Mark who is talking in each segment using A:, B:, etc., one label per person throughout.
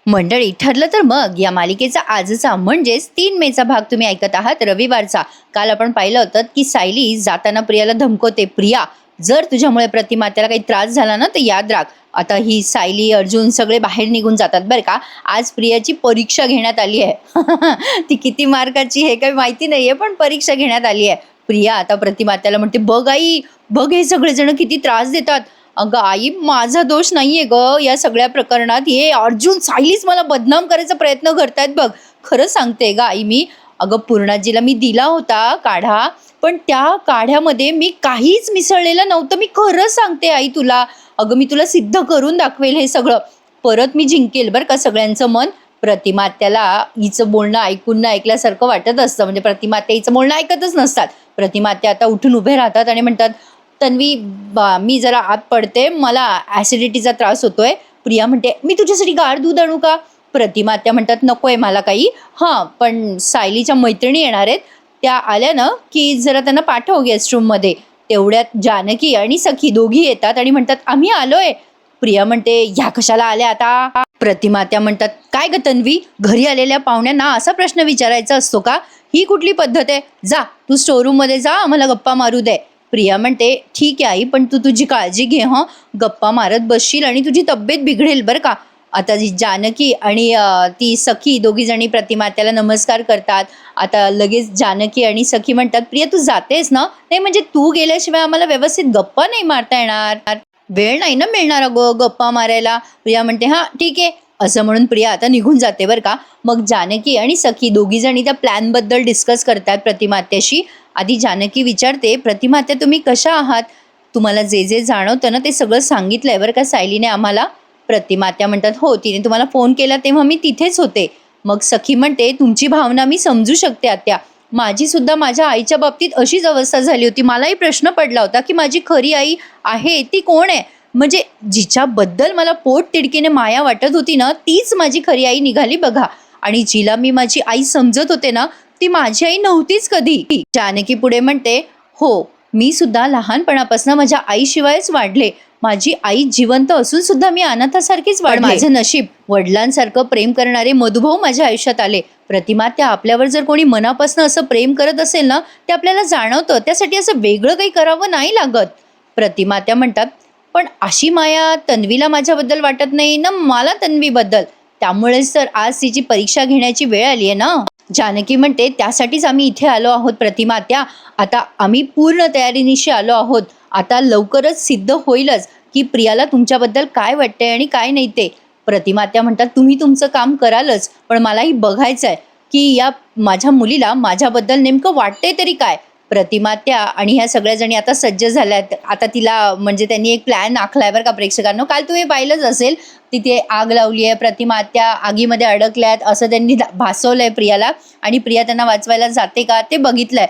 A: मंडळी, ठरलं तर मग या मालिकेचा आजचा म्हणजेच 3 मेचा भाग तुम्ही ऐकत आहात, रविवारचा. काल आपण पाहिलं होतं की सायली जाताना प्रियाला धमकवते, प्रिया जर तुझ्यामुळे प्रतिमा त्याला काही त्रास झाला ना तर याद राख. आता ही सायली, अर्जुन सगळे बाहेर निघून जातात बरं का. आज प्रियाची परीक्षा घेण्यात आली आहे. ती किती मार्काची हे काही माहिती नाहीये, पण परीक्षा घेण्यात आली आहे. प्रिया आता प्रतिमा त्याला म्हणते, बघ आई, बघ हे सगळेजण किती त्रास देतात. अगं आई, माझा दोष नाहीये ग या सगळ्या प्रकरणात. हे अर्जुन, सायलीच मला बदनाम करायचा प्रयत्न करतायत बघ. खरं सांगते ग आई मी. अगं पूर्णाजीला मी दिला होता काढा, पण त्या काढ्यामध्ये मी काहीच मिसळलेलं नव्हतं. मी खरं सांगते आई तुला. अगं मी तुला सिद्ध करून दाखवेल हे सगळं. परत मी जिंकेल बरं का सगळ्यांचं मन. प्रतिमा त्याला हिचं बोलणं ऐकून न ऐकल्यासारखं वाटत असतं. म्हणजे प्रतिमा त्या हिचं बोलणं ऐकतच नसतात. प्रतिमा त्या आता उठून उभे राहतात आणि म्हणतात, तन्वी मी जरा आत पडते, मला ॲसिडिटीचा त्रास होतोय. प्रिया म्हणते, मी तुझ्यासाठी गार दूध आणू का? प्रतिमा त्या म्हणतात, नकोय मला काही. हां, पण सायलीच्या मैत्रिणी येणार आहेत, त्या आल्या ना की जरा त्यांना पाठव गेस्ट रूममध्ये. तेवढ्यात जानकी आणि सखी दोघी येतात आणि म्हणतात, आम्ही आलोय. प्रिया म्हणते, ह्या कशाला आल्या आता? प्रतिमा त्या म्हणतात, काय ग तन्वी, घरी आलेल्या पाहुण्यांना असा प्रश्न विचारायचा असतो का? ही कुठली पद्धत आहे? जा तू स्टोरूममध्ये जा, आम्हाला गप्पा मारू दे. प्रिया म्हणते, ठीक आहे आई, पण तू तुझी काळजी घे हं. गप्पा मारत बसशील आणि तुझी तब्येत बिघडेल बरं का. आता जी जानकी आणि ती सखी दोघी जणी प्रतिमा त्याला नमस्कार करतात. आता लगेच जानकी आणि सखी म्हणतात, प्रिया तू जातेस ना? नाही म्हणजे तू गेल्याशिवाय आम्हाला व्यवस्थित गप्पा नाही मारता येणार. वेळ नाही ना मिळणार अगं गप्पा मारायला. प्रिया म्हणते, हां ठीक आहे. असं म्हणून प्रिया आता निघून जाते बरं का. मग जानकी आणि सखी दोघी जणी त्या प्लॅनबद्दल डिस्कस करतात प्रतिमात्याशी. आधी जानकी विचारते, प्रतिमात्या तुम्ही कशा आहात? तुम्हाला जे जे जाणवतं ना ते सगळं सांगितलंय बरं का सायलीने आम्हाला. प्रतिमात्या म्हणतात, हो तिने तुम्हाला फोन केला तेव्हा मी तिथेच होते. मग सखी म्हणते, तुमची भावना मी समजू शकते आत्या. माझी सुद्धा माझ्या आईच्या बाबतीत अशीच अवस्था झाली होती. मलाही प्रश्न पडला होता की माझी खरी आई आहे ती कोण आहे? म्हणजे जिच्याबद्दल मला पोट तिडकीने माया वाटत होती ना, तीच माझी खरी आई निघाली बघा. आणि जिला मी माझी आई समजत होते ना, ती माझी आई नव्हतीच कधी. जानकी पुढे म्हणते, हो मी सुद्धा लहानपणापासून माझ्या आईशिवायच वाढले. माझी आई जिवंत असून सुद्धा मी अनाथासारखीच वाढले. माझे नशीब वडिलांसारखं प्रेम करणारे मधुभाऊ माझ्या आयुष्यात आले. प्रतिमा त्या आपल्यावर जर कोणी मनापासून असं प्रेम करत असेल ना, ते आपल्याला जाणवतं. त्यासाठी असं वेगळं काही करावं नाही लागत. प्रतिमा त्या म्हणतात, पण अशी माया तन्वीला माझ्याबद्दल वाटत नाही ना मला तन्वीबद्दल. त्यामुळेच तर आज तिची परीक्षा घेण्याची वेळ आली आहे ना. जानकी म्हणते, त्यासाठीच आम्ही इथे आलो आहोत प्रतिमा त्या. आता आम्ही पूर्ण तयारीनिशी आलो आहोत. आता लवकरच सिद्ध होईलच की प्रियाला तुमच्याबद्दल काय वाटतंय आणि काय नाही ते. प्रतिमा त्या म्हणतात, तुम्ही तुमचं काम करालच, पण मलाही बघायचं आहे की या माझ्या मुलीला माझ्याबद्दल नेमकं वाटतंय तरी काय. प्रतिमा त्या आणि ह्या सगळ्या जणी आता सज्ज झाल्यात. आता तिला म्हणजे त्यांनी एक प्लॅन आखलाय बरं का प्रेक्षकांना. काल तुम्ही पाहिलंच असेल, तिथे आग लावली आहे, प्रतिमा त्या आगीमध्ये अडकल्यात असं त्यांनी भासवलंय प्रियाला. आणि प्रिया त्यांना वाचवायला जाते का ते बघितलंय.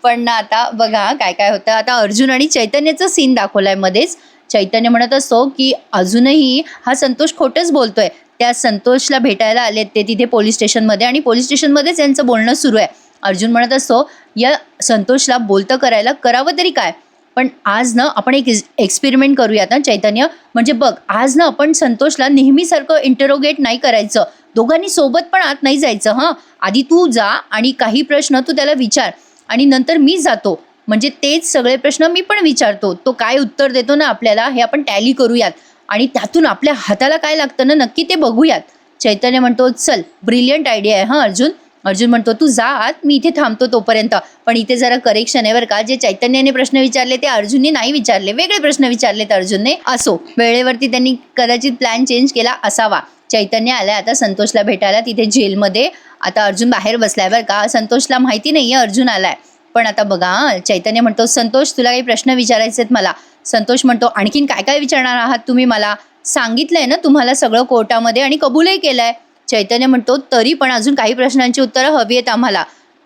A: पण ना आता बघा काय काय होतं. आता अर्जुन आणि चैतन्याचं सीन दाखवलाय मध्येच. चैतन्य म्हणत असतो की अजूनही हा संतोष खोटंच बोलतोय. त्या संतोषला भेटायला आलेत ते तिथे पोलीस स्टेशनमध्ये, आणि पोलीस स्टेशनमध्येच यांचं बोलणं सुरू आहे. अर्जुन म्हणत असतो, या संतोषला बोलतं करायला करावं तरी काय, पण आज ना आपण एक एक्सपेरिमेंट करूयात ना चैतन्य. म्हणजे बघ, आज ना आपण संतोषला नेहमीसारखं इंटरोगेट नाही करायचं. दोघांनी सोबत पण आत नाही जायचं. हां, आधी तू जा आणि काही प्रश्न तू त्याला विचार, आणि नंतर मी जातो. म्हणजे तेच सगळे प्रश्न मी पण विचारतो. तो काय उत्तर देतो ना आपल्याला हे आपण टॅली करूयात, आणि त्यातून आपल्या हाताला काय लागतं ना नक्की ते बघूयात. चैतन्य म्हणतो, चल ब्रिलियंट आयडिया आहे हां अर्जुन. अर्जुन म्हणतो, तू जा आत, मी इथे थांबतो तोपर्यंत. पण इथे जरा करेक्शन आहे बरं का, जे चैतन्याने प्रश्न विचारले ते अर्जुनने नाही विचारले, वेगळे प्रश्न विचारलेत अर्जुनने. असो, वेळेवरती त्यांनी कदाचित प्लॅन चेंज केला असावा. चैतन्य आलाय आता संतोषला भेटायला तिथे जेलमध्ये. आता अर्जुन बाहेर बसलाय बरं का. संतोषला माहिती नाहीये अर्जुन आलाय. पण आता बघा, चैतन्य म्हणतो, संतोष तुला काही प्रश्न विचारायचे आहेत मला. संतोष म्हणतो, आणखीन काय काय विचारणार आहात तुम्ही मला? सांगितलंय ना तुम्हाला सगळं कोर्टामध्ये आणि कबूलही केलंय. चैतन्य म्हणतो, तरी पण अजून काही प्रश्नांची उत्तरं हवी आहेत आम्हाला.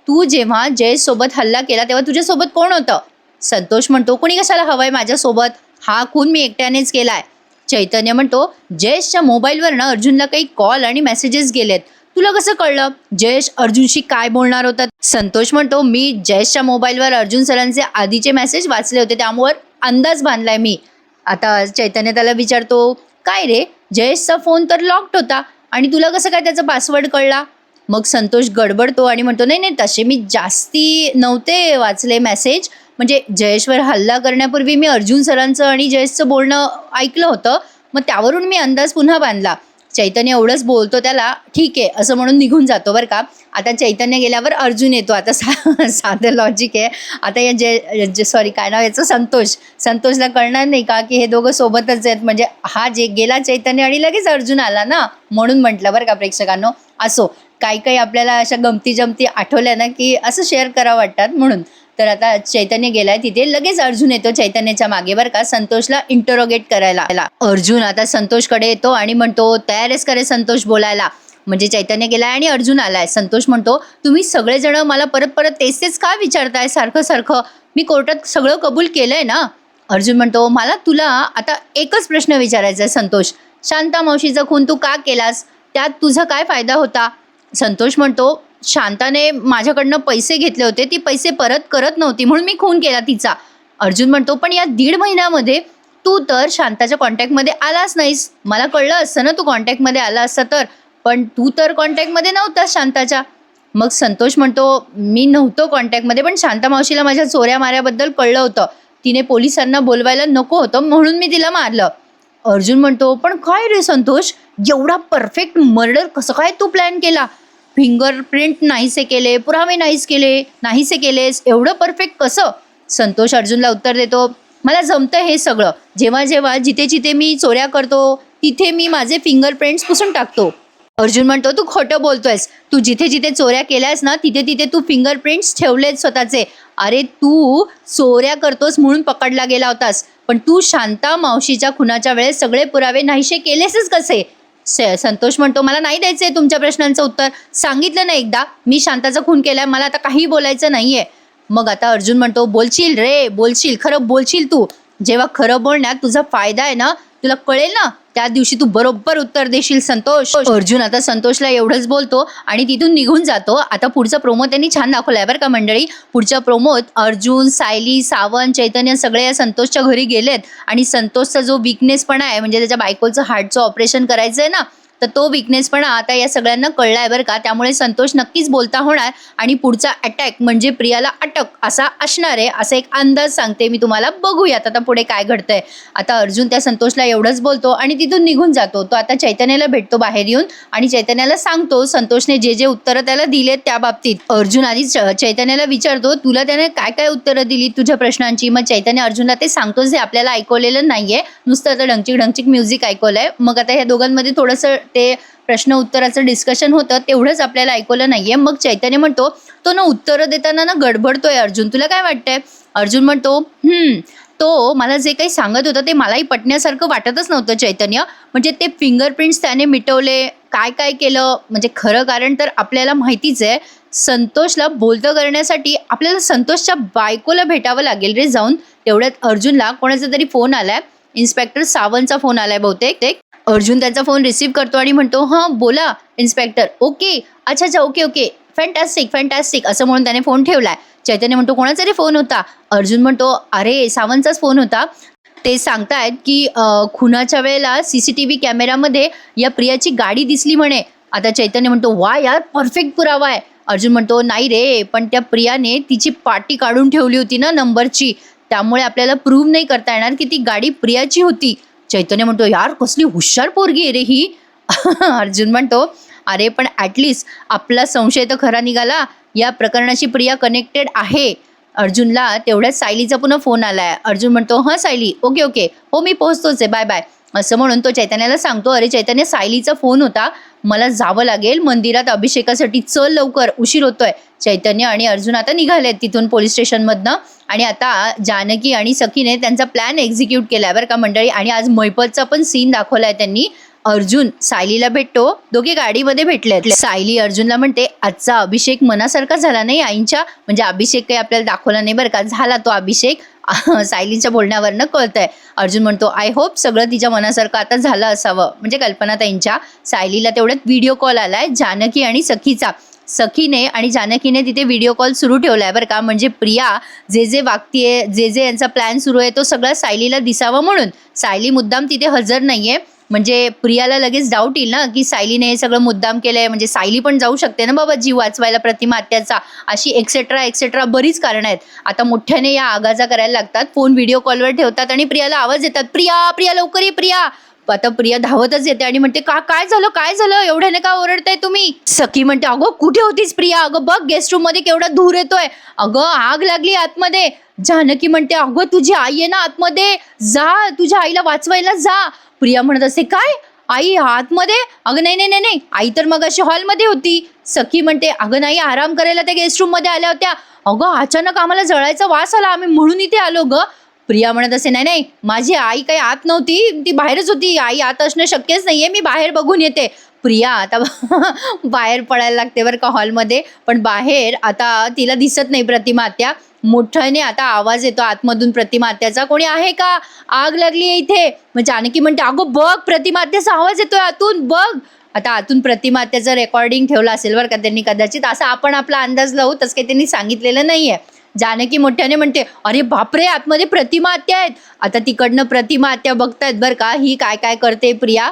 A: तू जेव्हा जयेश सोबत हल्ला केला तेव्हा तुझ्यासोबत कोण होतं? संतोष म्हणतो, कोणी कशाला हवंय माझ्यासोबत? हा खून मी एकट्यानेच केलाय. चैतन्य म्हणतो, जयेशच्या मोबाईलवर ना अर्जुनला काही कॉल आणि मेसेजेस गेलेत. तुला कसं कळलं? जयेश अर्जुनशी काय बोलणार होता? संतोष म्हणतो, मी जयेशच्या मोबाईलवर अर्जुन सरांचे आधीचे मेसेज वाचले होते, त्यामुळे अंदाज बांधलाय मी. आता चैतन्य त्याला विचारतो, काय रे, जयेशचा फोन तर लॉक्ड होता, आणि तुला कसं काय त्याचा पासवर्ड कळला? मग संतोष गडबडतो आणि म्हणतो, नाही नाही, तसे मी जास्ती नव्हते वाचले मेसेज, म्हणजे जयेशवर हल्ला करण्यापूर्वी मी अर्जुन सरांचं आणि जयेशचं बोलणं ऐकलं होतं, मग त्यावरून मी अंदाज पुन्हा बांधला. चैतन्य एवढंच बोलतो त्याला, ठीक आहे असं म्हणून निघून जातो बरं का. आता चैतन्य गेल्यावर अर्जुन येतो. आता साधं लॉजिक आहे. आता या सॉरी काय नाव याचं, संतोषला कळणार नाही का की हे दोघं सोबतच आहेत, म्हणजे हा जे गेला चैतन्य आणि लगेच अर्जुन आला ना, म्हणून म्हटलं बरं का प्रेक्षकांनो. असो, काही आपल्याला अशा गमती जमती आठवल्या ना की असं शेअर करावं वाटतात म्हणून. तर आता चैतन्य गेलाय तिथे, लगेच अर्जुन येतो चैतन्याच्या मागे बरं का, संतोषला इंटरोगेट करायला. अर्जुन आता संतोषकडे येतो आणि म्हणतो, तयार आहेस का रे संतोष बोलायला? म्हणजे चैतन्य गेलाय आणि अर्जुन आलाय. संतोष म्हणतो, तुम्ही सगळेजण मला परत परत तेच का विचारताय सारखं सारखं? मी कोर्टात सगळं कबूल केलंय ना. अर्जुन म्हणतो, मला तुला आता एकच प्रश्न विचारायचा आहे संतोष, शांता मावशीचा खून तू का केलास? त्यात तुझा काय फायदा होता? संतोष म्हणतो, शांताने माझ्याकडनं पैसे घेतले होते, ती पैसे परत करत नव्हती म्हणून मी खून केला तिचा. अर्जुन म्हणतो, पण या 1.5 महिन्यामध्ये तू तर शांताच्या कॉन्टॅक्टमध्ये आलाच नाहीस. मला कळलं असतं ना तू कॉन्टॅक्टमध्ये आला असता तर, पण तू तर कॉन्टॅक्टमध्ये नव्हतास शांताच्या. मग संतोष म्हणतो, मी नव्हतो कॉन्टॅक्टमध्ये, पण शांता मावशीला माझ्या चोऱ्या माऱ्याबद्दल कळलं होतं. तिने पोलिसांना बोलवायला नको होतं म्हणून मी तिला मारलं. अर्जुन म्हणतो, पण काय रे संतोष, एवढा परफेक्ट मर्डर कसं काय तू प्लॅन केला? फिंगरप्रिंट नाहीसे केले, पुरावे नाहीसे केलेस, एवढं परफेक्ट कसं? संतोष अर्जुनला उत्तर देतो, मला जमतं हे सगळं. जेव्हा जिथे मी चोऱ्या करतो तिथे मी माझे फिंगरप्रिंट्स पुसून टाकतो. अर्जुन म्हणतो, तू खोटं बोलतोयस. तू जिथे चोऱ्या केल्यास ना तिथे तू फिंगरप्रिंट्स ठेवलेत स्वतःचे. अरे तू चोऱ्या करतोस म्हणून पकडला गेला होतास, पण तू शांता मावशीच्या खुनाच्या वेळेस सगळे पुरावे नाहीसे केलेसच कसे? संतोष म्हणतो, मला नाही द्यायचंय तुमच्या प्रश्नांचं उत्तर. सांगितलं ना एकदा, मी शांताचा खून केलाय, मला आता काही बोलायचं नाहीये. मग आता अर्जुन म्हणतो, बोलशील रे, बोलशील, खरं बोलशील तू. जेव्हा खरं बोलण्यात तुझा फायदा आहे ना, तुला कळेल ना, त्या दिवशी तू बरोबर उत्तर देशील संतोष. अर्जुन आता संतोषला एवढंच बोलतो आणि तिथून निघून जातो. आता पुढचा प्रोमो त्यांनी छान दाखवलाय बरं का मंडळी. पुढच्या प्रोमोत अर्जुन, सायली, सावंत, चैतन्य सगळे या संतोषच्या घरी गेलेत आणि संतोषचा जो विकनेसपणा आहे, म्हणजे त्याच्या बायकोचं हार्टचं ऑपरेशन करायचं आहे ना, तर तो विकनेसपणा आता या सगळ्यांना कळलाय बरं का. त्यामुळे संतोष नक्कीच बोलता होणार आणि पुढचा अटॅक म्हणजे प्रियाला अटक असा असणार आहे, असा एक अंदाज सांगते मी तुम्हाला. बघूयात आता पुढे काय घडतंय. आता अर्जुन त्या संतोषला एवढंच बोलतो आणि तिथून निघून जातो. तो आता चैतन्याला भेटतो बाहेर येऊन आणि चैतन्याला सांगतो संतोषने जे उत्तरं त्याला दिलेत त्या बाबतीत. अर्जुन आधी चैतन्याला विचारतो, तुला त्याने काय उत्तरं दिली तुझ्या प्रश्नांची? मग चैतन्य अर्जुनला ते सांगतो जे आपल्याला ऐकवलेलं नाहीये, नुसतं आता ढंचिक म्युझिक ऐकवलंय. मग आता ह्या दोघांमध्ये थोडंसं ते प्रश्न उत्तराचं डिस्कशन होतं, तेवढंच आपल्याला ऐकवलं नाहीये. मग चैतन्य म्हणतो, तो ना उत्तरं देताना ना गडबडतोय अर्जुन, तुला काय वाटतंय? अर्जुन म्हणतो, तो मला जे काही सांगत होतं ते मलाही पटण्यासारखं वाटतच नव्हतं चैतन्य. म्हणजे ते फिंगरप्रिंट्स त्याने मिटवले, काय केलं, म्हणजे खरं कारण तर आपल्याला माहितीच आहे. संतोषला बोलतं करण्यासाठी आपल्याला संतोषच्या बायकोला भेटावं लागेल रे जाऊन. तेवढ्यात अर्जुनला कोणाचा तरी फोन आलाय, इन्स्पेक्टर सावंतचा फोन आलाय बहुतेक. अर्जुन त्यांचा फोन रिसीव्ह करतो आणि म्हणतो, हां बोला इन्स्पेक्टर. ओके, अच्छा ओके, फॅन्टॅस्टिक असं म्हणून त्याने फोन ठेवलाय. चैतन्य म्हणतो, कोणाचा रे फोन होता? अर्जुन म्हणतो, अरे सावंतचाच फोन होता. ते सांगतायत की खुनाच्या वेळेला CCTV कॅमेरामध्ये या प्रियाची गाडी दिसली म्हणे. आता चैतन्य म्हणतो, वा यार, परफेक्ट पुरावा आहे. अर्जुन म्हणतो, नाही रे, पण त्या प्रियाने तिची पाटी काढून ठेवली होती ना नंबरची, त्यामुळे आपल्याला प्रूव्ह नाही करता येणार की ती गाडी प्रियाची होती. चैतन्य म्हणतो, यार कसली हुशार पोरगी आहे रे ही. अर्जुन म्हणतो, अरे पण ॲटलिस्ट आपला संशय तर खरा निघाला, या प्रकरणाशी प्रिया कनेक्टेड आहे. अर्जुनला तेवढ्याच सायलीचा पुन्हा फोन आलाय. अर्जुन म्हणतो, हां सायली, ओके, हो मी पोहोचतोच आहे, बाय असं म्हणून तो चैतन्याला सांगतो, अरे चैतन्य, सायलीचा फोन होता, मला जावं लागेल मंदिरात अभिषेकासाठी, चल लवकर, उशीर होतोय. चैतन्य आणि अर्जुन आता निघालेत तिथून पोलीस स्टेशनमधनं आणि आता जानकी आणि सखीने त्यांचा प्लॅन एक्झिक्यूट केलाय बरं का मंडळी. आणि आज मैपतचा पण सीन दाखवलाय त्यांनी. अर्जुन सायलीला भेटतो, दोघे गाडीमध्ये भेटलेत. सायली अर्जुनला म्हणते, आजचा अभिषेक मनासारखा झाला नाही आईंच्या, म्हणजे अभिषेक काही आपल्याला दाखवला नाही बरं का, झाला तो अभिषेक. सायलीच्या बोलण्यावरनं कळतंय. अर्जुन म्हणतो, आय होप सगळं तिच्या मनासारखं आता झालं असावं, म्हणजे कल्पनाताईंच्या. सायलीला तेवढ्यात व्हिडिओ कॉल आलाय जानकी आणि सखीचा. सखीने आणि जानकीने तिथे व्हिडिओ कॉल सुरू ठेवलाय बरं का, म्हणजे प्रिया जे वागतीये, जे यांचा प्लॅन सुरू आहे तो सगळा सायलीला दिसावा म्हणून. सायली मुद्दाम तिथे हजर नाहीये, म्हणजे प्रियाला लगेच डाऊट येईल ना की सायलीने हे सगळं मुद्दाम केलंय, म्हणजे सायली पण जाऊ शकते ना बाबा जीव वाचवायला प्रतिमा आत्याचा, अशी एक्सेट्रा एक्सेट्रा बरीच कारणं आहेत. आता मोठ्याने या आगाजा करायला लागतात, फोन व्हिडिओ कॉलवर ठेवतात आणि प्रियाला आवाज देतात, प्रिया प्रिया लवकर ये प्रिया. आता प्रिया धावतच येते आणि म्हणते काय झालं काय झालं, एवढ्याने का ओरडताय तुम्ही. सखी म्हणते अगं कुठे होतीस प्रिया, अगं बघ गेस्ट रूम मध्ये केवढा धूर येतोय, अगं आग लागली आतमध्ये. जानकी म्हणते अगं तुझी आई आहे ना आतमध्ये, जा तुझ्या आईला वाचवायला जा. प्रिया म्हणत असते काय आई आतमध्ये, अगं नाही नाही नाही नाही, आई तर मग अशी हॉलमध्ये होती. सखी म्हणते अगं नाही आराम करायला त्या गेस्ट रूम मध्ये आल्या होत्या, अगं अचानक आम्हाला जळायचा वास आला आम्ही म्हणून इथे आलो ग. प्रिया म्हणत असे नाही नाही माझी आई काही आत नव्हती, ती बाहेरच होती, आई आत असणं शक्यच नाहीये, मी बाहेर बघून येते. प्रिया आता बाहेर पडायला लागते बरं का हॉलमध्ये, पण बाहेर आता तिला दिसत नाही प्रतिमा आत्या. मोठ्याने आता आवाज येतो आतमधून प्रतिमा आत्याचा, कोणी आहे का, आग लागली आहे इथे. मग जानकी म्हणते अगं बघ प्रतिमा आत्याचा आवाज येतोय आतून बघ. आता आतून प्रतिमा आत्याचं रेकॉर्डिंग ठेवलं असेल बरं का त्यांनी कदाचित, असं आपण आपला अंदाज लावू, तसं काही त्यांनी सांगितलेलं नाहीये. जानकी मोठ्याने म्हणते अरे बापरे आतमध्ये प्रतिमा आत्या आहेत. आता तिकडनं प्रतिमा आत्या बघतायत बरं का ही काय काय करते प्रिया.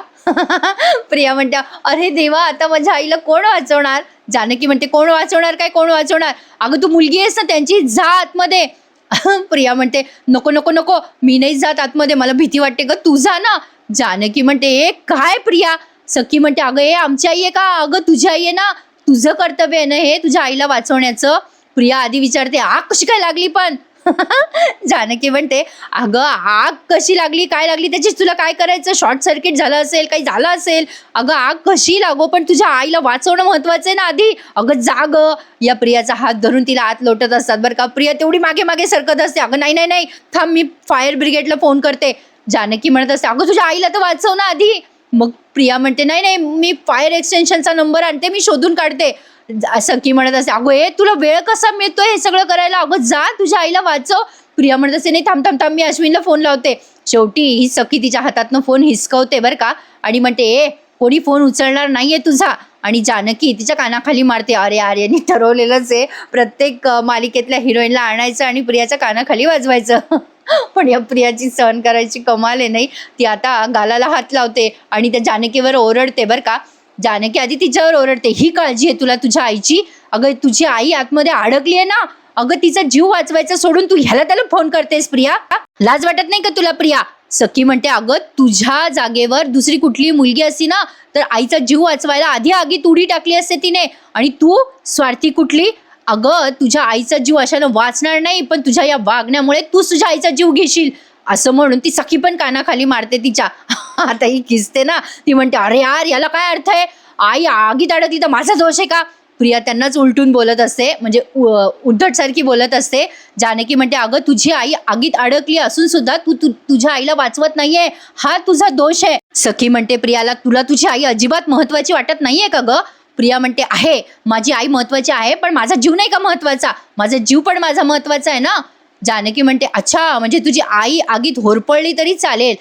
A: प्रिया म्हणते अरे देवा आता माझ्या आईला कोण वाचवणार. जानकी म्हणते कोण वाचवणार काय, कोण वाचवणार, अगं तू मुलगी आहेस ना त्यांची, जा आतमध्ये. प्रिया म्हणते नको नको नको मी नाही जात आतमध्ये, मला भीती वाटते ग, तू जा ना. जानकी म्हणते ए काय प्रिया. सखी म्हणते अगं ए आमची आई आहे का, अगं तुझी आई आहे ना, तुझं कर्तव्य आहे ना हे तुझ्या आईला वाचवण्याचं. प्रिया आधी विचारते आग कशी काय लागली पण. जानकी म्हणते अगं आग कशी लागली काय लागली त्याची तुला काय करायचं, शॉर्ट सर्किट झालं असेल काही झालं असेल, अगं आग कशी लागो पण तुझ्या आईला वाचवणं महत्वाचं आहे ना आधी, अगं जाग. या प्रियाचा हात धरून तिला आत लोटत असतात बरं का. प्रिया तेवढी मागे मागे सरकत असते, अगं नाही नाही नाही थांब मी फायर ब्रिगेडला फोन करते. जानकी म्हणत असते अगं तुझ्या आईला तर वाचव ना आधी. मग प्रिया म्हणते नाही नाही मी फायर एक्सटेन्शनचा नंबर आणते, मी शोधून काढते. सखी म्हणत असते अगं ए तुला वेळ कसा मिळतोय हे सगळं करायला, अगं जा तुझ्या आईला वाचव. प्रिया म्हणत असते नाही थांब थांब थांब मी अश्विनला फोन लावते. शेवटी ही सखी तिच्या हातातनं फोन हिसकवते बरं का आणि म्हणते ए कोणी फोन उचलणार नाहीये तुझा. आणि जानकी तिच्या कानाखाली मारते अरे आर्यानी ठरवलेलंच आहे प्रत्येक मालिकेतल्या हिरोईनला आणायचं आणि प्रियाच्या कानाखाली वाजवायचं. पण या प्रियाची सहन करायची कमाल आहे नाही, ती आता गालाला हात लावते आणि त्या जानकीवर ओरडते बरं का. जानकी आधी तिच्यावर ओरडते ही काळजी आहे तुला तुझ्या आईची, अगं तुझी आई आतमध्ये अडकली आहे ना, अगं तिचा जीव वाचवायचा सोडून तू ह्याला त्याला फोन करतेस प्रिया, लाज वाटत नाही का तुला प्रिया. सखी म्हणते अगं तुझ्या जागेवर दुसरी कुठली मुलगी असती ना तर आईचा जीव वाचवायला आधी आगीत उडी टाकली असते तिने, आणि तू स्वार्थी कुठली, अगं तुझ्या आईचा जीव अशानं वाचणार नाही पण तुझ्या या वागण्यामुळे तू तुझ्या आईचा जीव घेशील. असं म्हणून ती सखी पण कानाखाली मारते तिच्या. आता ही किसते ना, ती म्हणते अरे यार याला काय अर्थ आहे, आई आगीत अडकली तर माझा दोष आहे का. प्रिया त्यांनाच उलटून बोलत असते, म्हणजे उद्धट सारखी बोलत असते. जानकी म्हणते अगं तुझी आई आगीत अडकली असून सुद्धा तू तुझ्या आईला वाचवत नाहीये, हा तुझा दोष आहे. सखी म्हणते प्रियाला तुला तुझी आई अजिबात महत्वाची वाटत नाहीये का ग. प्रिया म्हणते आहे माझी आई महत्वाची आहे पण माझा जीव नाही का महत्वाचा, माझा जीव पण माझा महत्वाचा आहे ना. जानकी म्हणते अच्छा म्हणजे तुझी आई आगीत होरपळली तरी चालेल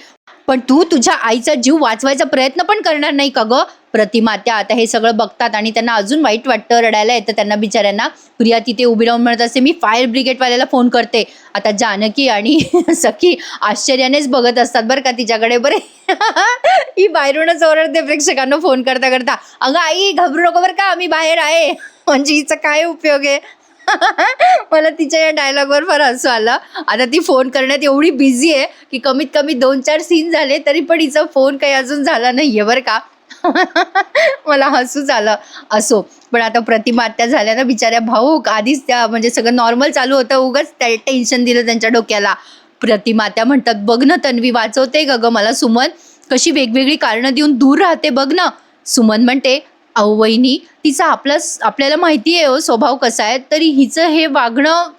A: पण तू तुझ्या आईचा जीव वाचवायचा प्रयत्न पण करणार नाही का ग. प्रतिमा त्या आता हे सगळं बघतात आणि त्यांना अजून वाईट वाटतं, रडायला येतं त्यांना बिचाऱ्यांना. प्रिया तिथे उभी राहून म्हणत असते मी फायर ब्रिगेडवाल्याला फोन करते. आता जानकी आणि सखी आश्चर्यानेच बघत असतात बरं का तिच्याकडे. बरे ही बाहेरूनच ओरडते प्रेक्षकांना फोन करता करता अगं आई घाबरू नको बरं का मी बाहेर आहे. म्हणजे हिचा काय उपयोग आहे. मला तिच्या या डायलॉगवर फार हसू आलं. आता ती फोन करण्यात एवढी बिझी आहे की कमीत कमी 2-4 सीन झाले तरी पण हिचा फोन काही अजून झाला नाहीये बरं का. मला हसूच आलं. असो पण आता प्रतिमा आत्या झाल्या ना बिचाऱ्या भाऊक, आधीच त्या म्हणजे सगळं नॉर्मल चालू होतं, उगाच टेन्शन दिलं त्यांच्या डोक्याला. प्रतिमा आत्या म्हणतात बघ ना तन्वी वाचवते ग मला सुमन, कशी वेगवेगळी कारणं देऊन दूर राहते बघ ना. सुमन म्हणते अहो वहिनी तिचा आपल्याला माहिती आहे हो स्वभाव कसा आहे, तरी हिचं हे वागणं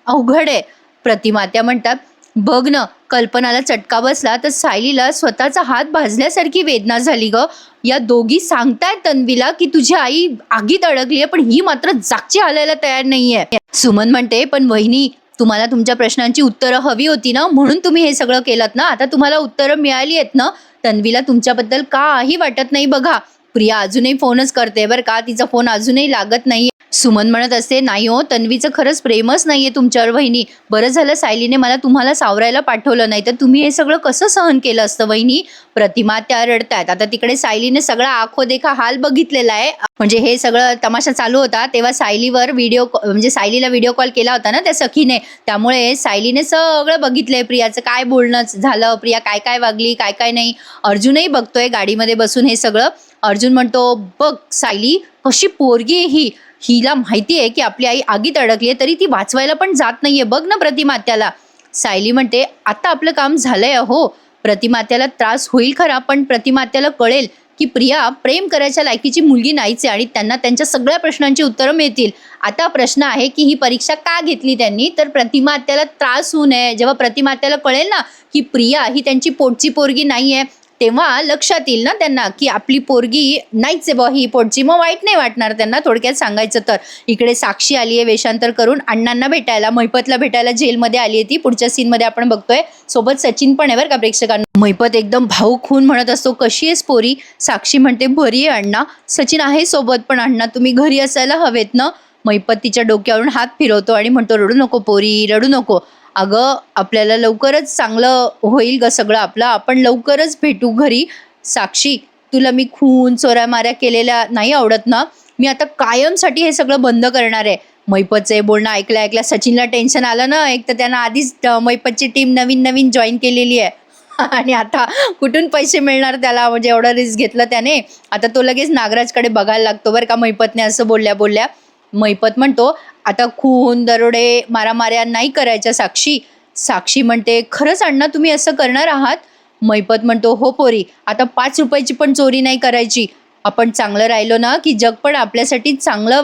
A: अवघड आहे. प्रतिमा त्या म्हणतात बघ ना कल्पनाला चटका बसला तर सायलीला स्वतःचा हात भाजल्यासारखी वेदना झाली ग. या दोघी सांगतायत तन्वीला की तुझी आई आगीत अडकली आहे पण ही मात्र जागची हालायला तयार नाहीये. सुमन म्हणते पण वहिनी तुम्हाला तुमच्या प्रश्नांची उत्तरं हवी होती ना म्हणून तुम्ही हे सगळं केलं ना, आता तुम्हाला उत्तरं मिळाली आहेत ना, तन्वीला तुमच्याबद्दल काही वाटत नाही बघा. प्रिया अजूनही फोनच करते बरं का, तिचा फोन अजूनही लागत नाही. सुमन म्हणत असते, नाही हो तन्वीचं खरंच प्रेमच नाहीये तुमच्यावर वहिनी. बरं झालं सायलीने मला तुम्हाला सावरायला पाठवलं, नाही तर तुम्ही हे सगळं कसं सहन केलं असतं वहिनी. प्रतिमा त्या रडतायत. आता तिकडे सायलीने सगळा आखो देखा हाल बघितलेला आहे. म्हणजे हे सगळं तमाशा चालू होता तेव्हा सायलीवर म्हणजे सायलीला व्हिडिओ कॉल केला होता ना त्या सखीने, त्यामुळे सायलीने सगळं बघितलंय प्रियाचं काय बोलणं झालं, प्रिया काय काय वागली काय काय नाही. अर्जुनही बघतोय गाडीमध्ये बसून हे सगळं. अर्जुन म्हणतो, बघ सायली कशी पोरगी आहे ही, हिला माहिती आहे की आपली आई आगीत अडकली आहे तरी ती वाचवायला पण जात नाहीये, बघ ना प्रतिमात्याला. सायली म्हणते, आता आपलं काम झालंय हो, प्रतिमात्याला त्रास होईल खरा पण प्रतिमात्याला कळेल की प्रिया प्रेम करायच्या लायकीची मुलगी नाहीच आहे आणि त्यांना त्यांच्या सगळ्या प्रश्नांची उत्तरं मिळतील. आता प्रश्न आहे की ही परीक्षा का घेतली त्यांनी, तर प्रतिमात्याला त्रास होऊ नये. जेव्हा प्रतिमात्याला कळेल ना की प्रिया ही त्यांची पोटची पोरगी नाहीये, तेव्हा लक्षात येईल ना त्यांना की आपली पोरगी नाहीच आहे बा ही पोटची, मग वाईट नाही वाटणार त्यांना. थोडक्यात सांगायचं तर इकडे साक्षी आली आहे वेषांतर करून अण्णांना भेटायला, महिपतला भेटायला जेलमध्ये आली आहे ती. पुढच्या सीनमध्ये आपण बघतोय सोबत सचिन पण आहे बरं का प्रेक्षकांना. महिपत एकदम भाऊक होऊन म्हणत असतो, कशी आहेस पोरी. साक्षी म्हणते, बरी आहे अण्णा. सचिन आहे सोबत, पण अण्णा तुम्ही घरी असायला हवेत ना. महिपत तिच्या डोक्यावरून हात फिरवतो आणि म्हणतो, रडू नको पोरी रडू नको. अगं आपल्याला लवकरच चांगलं होईल ग सगळं आपलं, आपण लवकरच भेटू घरी. साक्षी तुला मी खून चोऱ्या माऱ्या केलेल्या नाही आवडत ना, मी आता कायमसाठी हे सगळं बंद करणार आहे. महिपतचं हे बोलणं ऐकल्या ऐकल्या सचिनला टेन्शन आलं ना, एक तर त्यांना आधीच महिपतची टीम नवीन नवीन जॉईन केलेली आहे आणि आता कुठून पैसे मिळणार त्याला, म्हणजे एवढं रिस्क घेतलं त्याने. आता तो लगेच नागराजकडे बघायला लागतो बरं का महिपतने असं बोलल्या बोलल्या. महिपत म्हणतो, आता खून दरोडे मारामाऱ्या नाही करायच्या साक्षी. साक्षी म्हणते, खरंच अण्णा तुम्ही असं करणार आहात. महिपत म्हणतो, हो पोरी, आता 5 रुपयाची पण चोरी नाही करायची. आपण चांगलं राहिलो ना की जग पण आपल्यासाठी चांगलं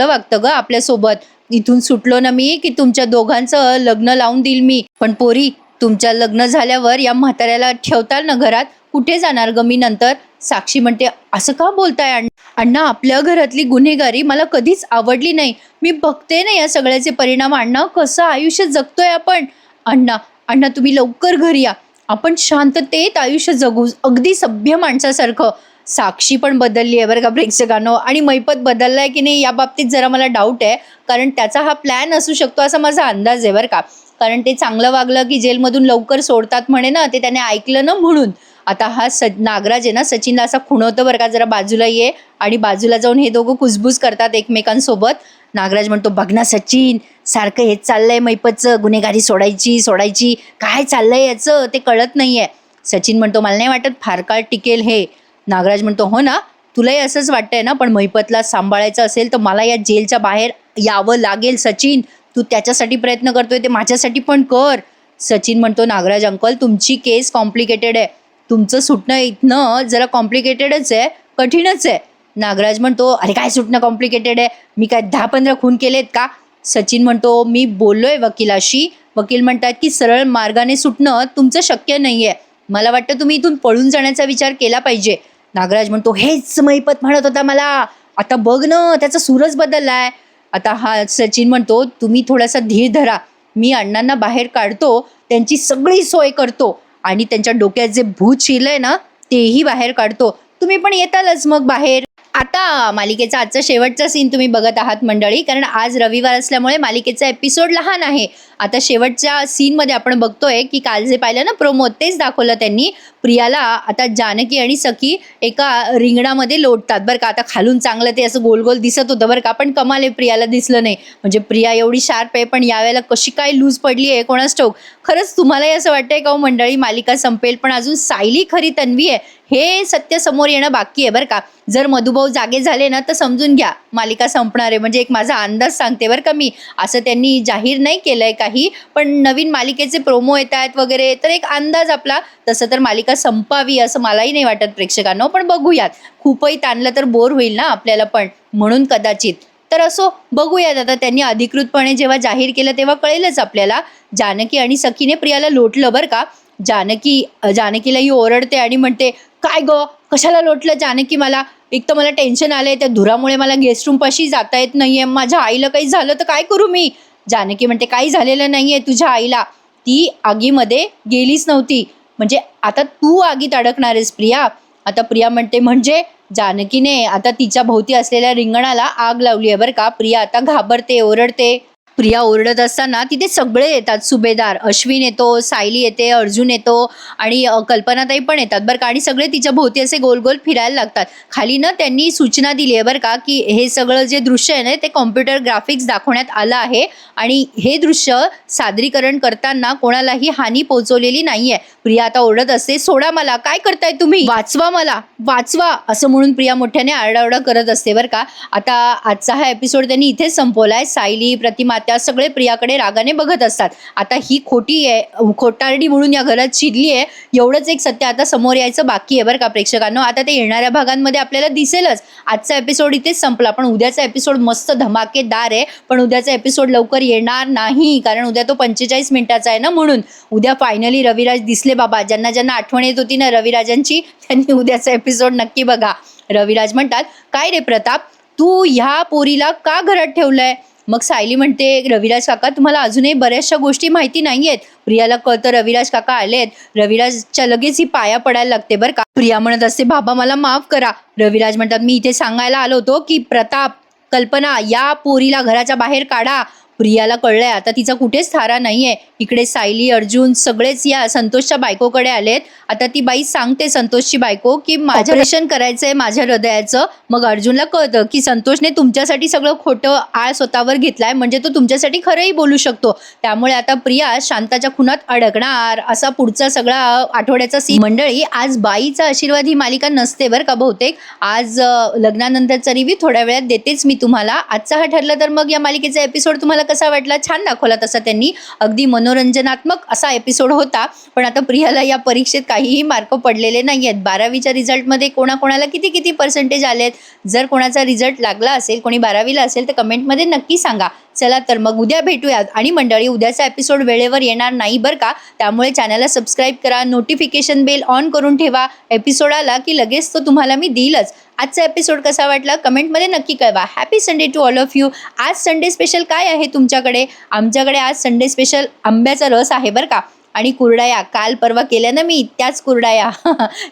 A: वागतं ग आपल्यासोबत. इथून सुटलो ना मी की तुमच्या दोघांचं लग्न लावून देईल मी. पण पोरी तुमच्या लग्न झाल्यावर या म्हाताऱ्याला ठेवताल ना घरात, कुठे जाणार ग मी नंतर. साक्षी म्हणते, असं का बोलताय अण्णा, आपल्या घरातली गुन्हेगारी मला कधीच आवडली नाही. मी बघते ना या सगळ्याचे परिणाम अण्णा, कसं आयुष्य जगतोय आपण. अण्णा तुम्ही लवकर घरी या, आपण शांततेत आयुष्य जगू अगदी सभ्य माणसासारखं. साक्षी पण बदलली आहे बरं का प्रेक्षकांनो, आणि महिपत बदललाय की नाही या बाबतीत जरा मला डाऊट आहे, कारण त्याचा हा प्लॅन असू शकतो असा माझा अंदाज आहे बरं का. कारण ते चांगलं वागलं की जेलमधून लवकर सोडतात म्हणे ना, ते त्याने ऐकलं ना म्हणून. आता हा नागराज आहे ना सचिनला असा खुणवतो बरं का, जरा बाजूला ये, आणि बाजूला जाऊन हे दोघं कुसबुस करतात एकमेकांसोबत. नागराज म्हणतो, बघ ना सचिन, सारखं हेच चाललंय महिपतचं, गुन्हेगारी सोडायची काय चाललंय याचं ते कळत नाहीये. सचिन म्हणतो, मला नाही वाटत फार काळ टिकेल हे. नागराज म्हणतो, हो ना, तुलाही असंच वाटतंय ना, पण महिपतला सांभाळायचं असेल तर मला या जेलच्या बाहेर यावं लागेल सचिन. तू त्याच्यासाठी प्रयत्न करतोय ते माझ्यासाठी पण कर. सचिन म्हणतो, नागराज अंकल तुमची केस कॉम्प्लिकेटेड आहे, तुमचं सुटणं इथनं जरा कॉम्प्लिकेटेडच आहे, कठीणच आहे. नागराज म्हणतो, अरे काय सुटणं कॉम्प्लिकेटेड आहे, मी काय 10-15 खून केलेत का. सचिन म्हणतो, मी बोललोय वकिलाशी, वकील म्हणतात की सरळ मार्गाने सुटणं तुमचं शक्य नाहीये, मला वाटतं तुम्ही इथून पळून जाण्याचा विचार केला पाहिजे. नागराज म्हणतो, हेच महिपत म्हणत होता मला, आता बघ ना त्याचा सूरच बदललाय. आता हा सचिन म्हणतो, तुम्ही थोडासा धीर धरा, मी अण्णांना बाहेर काढतो, त्यांची सगळी सोय करतो आणि त्यांच्या डोक्यात जे भूत शिरलंय ना तेही बाहेर काढतो, तुम्ही पण येतालच मग बाहेर. आता मालिकेचा आजचा शेवटचा सीन तुम्ही बघत आहात मंडळी, कारण आज रविवार असल्यामुळे मालिकेचा एपिसोड लहान आहे. आता शेवटच्या सीनमध्ये आपण बघतोय की काल जे पाहिलं ना प्रोमो तेच दाखवलं त्यांनी. प्रियाला आता जानकी आणि सखी एका रिंगणामध्ये लोटतात बरं का. आता खालून चांगलं ते असं गोल गोल दिसत होतं बरं का, पण कमाल आहे प्रियाला दिसलं नाही. म्हणजे प्रिया एवढी शार्प आहे पण यावेळेला कशी काय लूज पडली आहे कोणास ठाऊक. खरंच तुम्हालाही असं वाटतंय का हो मंडळी मालिका संपेल, पण अजून सायली खरी तन्वी आहे हे सत्य समोर येणं बाकी आहे बरं का. जर मधुभाऊ जागे झाले ना तर समजून घ्या मालिका संपणार आहे, म्हणजे एक माझा अंदाज सांगते बरं का मी. असं त्यांनी जाहीर नाही केलंय काही, पण नवीन मालिकेचे प्रोमो येत आहेत वगैरे, तर एक अंदाज आपला. तसं तर मालिका संपावी असं मलाही नाही वाटत प्रेक्षकांनो, पण बघूयात. खूपही ताणलं तर बोर होईल ना आपल्याला पण, म्हणून कदाचित. तर असो बघूयात. आता त्यांनी अधिकृतपणे जेव्हा जाहीर केलं तेव्हा कळेलच आपल्याला. जानकी आणि सखीने प्रियाला लोटलं बरं का. जानकीलाही ओरडते आणि म्हणते, काय ग कशाला लोटलं जानकी मला, एक तर मला टेन्शन आलंय, त्या धुरामुळे मला गेस्ट रूम पाशी जाता येत नाहीये, माझ्या आईला काही झालं तर काय करू मी. जानकी म्हणते, काही झालेलं नाहीये तुझ्या आईला, ती आगीमध्ये गेलीच नव्हती, म्हणजे आता तू आगीत अडकणार आहेस प्रिया. आता प्रिया म्हणते म्हणजे जानकीने आता तिच्या भोवती असलेल्या रिंगणाला आग लावली आहे बरं का. प्रिया आता घाबरते, ओरडते. प्रिया ओरडत असताना तिथे सगळे येतात, सुभेदार अश्विन येतो, सायली येते, अर्जुन येतो आणि कल्पनाताई पण येतात बरं का. आणि सगळे तिच्या भोवती असे गोल गोल फिरायला लागतात. खाली ना त्यांनी सूचना दिली आहे बरं का की हे सगळं जे दृश्य आहे ना ते कॉम्प्युटर ग्राफिक्स दाखवण्यात आलं आहे आणि हे दृश्य सादरीकरण करताना कोणालाही हानी पोहोचवलेली नाहीये. प्रिया आता ओरडत असते, सोडा मला, काय करताय तुम्ही, वाचवा मला, वाचवा, असं म्हणून प्रिया मोठ्याने आरडाओरडा करत असते बरं का. आता आजचा हा एपिसोड त्यांनी इथेच संपवलाय. सायली, प्रतिमा त्या सगळे प्रियाकडे रागाने बघत असतात. आता ही खोटी आहे, खोटारडी म्हणून या घरात शिरली आहे, एवढंच एक सत्य आता समोर यायचं बाकी आहे बरं का प्रेक्षकांनो. आता ते येणाऱ्या भागांमध्ये आपल्याला दिसेलच. आजचा एपिसोड इथेच संपला, पण उद्याचा एपिसोड मस्त धमाकेदार आहे. पण उद्याचा एपिसोड लवकर येणार नाही, कारण उद्या तो 45 मिनिटाचा आहे ना, म्हणून. उद्या फायनली रविराज दिसले बाबा. ज्यांना ज्यांना आठवण येत होती ना रविराजांची, त्यांनी उद्याचा एपिसोड नक्की बघा. रविराज म्हणतात, काय रे प्रताप, तू ह्या पोरीला का घरात ठेवलंय. मग सायली म्हणते, रविराज काका तुम्हाला अजूनही बऱ्याचशा गोष्टी माहिती नाहीयेत. प्रियाला कळतं रविराज काका आलेत. रविराजच्या लगेच ही पाया पडायला लागते बरं का. प्रिया म्हणत असते, बाबा मला माफ करा. रविराज म्हणतात, मी इथे सांगायला आलो होतो की प्रताप, कल्पना, या पोरीला घराच्या बाहेर काढा. प्रियाला कळलंय आता तिचा कुठेच थारा नाहीये. इकडे सायली, अर्जुन सगळेच या संतोषच्या बायकोकडे आलेत. आता ती बाई सांगते, संतोषची बायको, की माझं ऑपरेशन करायचंय माझ्या हृदयाचं. मग अर्जुनला कळतं की संतोषने तुमच्यासाठी सगळं खोटं आळ स्वतःवर घेतलाय, म्हणजे तो तुमच्यासाठी खरंही बोलू शकतो. त्यामुळे आता प्रिया शांताच्या खुनात अडकणार, असा पुढचा सगळा आठवड्याचा सीन. मंडळी, आज बाईचा आशीर्वाद ही मालिका नसते बरं का बहुतेक. आज लग्नानंतरचा रिव्ह्यू थोड्या वेळात देतेच मी तुम्हाला. आजचा हा ठरलं तर मग या मालिकेचा एपिसोड तुम्हाला कसा वाटला. छान दाखवला तसा त्यांनी, अगदी मनोरंजनात्मक असा एपिसोड होता. पण आता प्रियाला या परीक्षेत काहीही मार्क पडलेले नाहीयेत. 12वीच्या रिझल्टमध्ये कोणाकोणाला किती किती पर्सेंटेज आलेत. जर कोणाचा रिझल्ट लागला असेल, कोणी 12वीला असेल, तर कमेंटमध्ये नक्की सांगा. चला तर मग उद्या भेटूयात. आणि मंडळी, उद्याचा एपिसोड वेळेवर येणार नाही बरं का, त्यामुळे चॅनलला सबस्क्राईब करा, नोटिफिकेशन बेल ऑन करून ठेवा. एपिसोड आला की लगेच तो तुम्हाला मी देईलच. आजचा एपिसोड कसा वाटला कमेंटमध्ये नक्की कळवा. Happy Sunday to all of you. आज संडे स्पेशल काय आहे तुमच्याकडे. आमच्याकडे आज संडे स्पेशल आंब्याचा रस आहे बरं का, आणि कुरडाया. काल परवा केल्या ना मी, त्याच कुरडाया.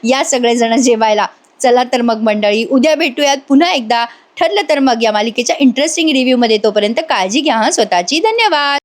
A: या सगळेजण जेवायला. चला तर मग मंडळी, उद्या भेटूयात पुन्हा एकदा. ठरलं तर मग या मालिकेच्या इंटरेस्टिंग रिव्ह्यूमध्ये. तोपर्यंत काळजी घ्या स्वतःची. धन्यवाद.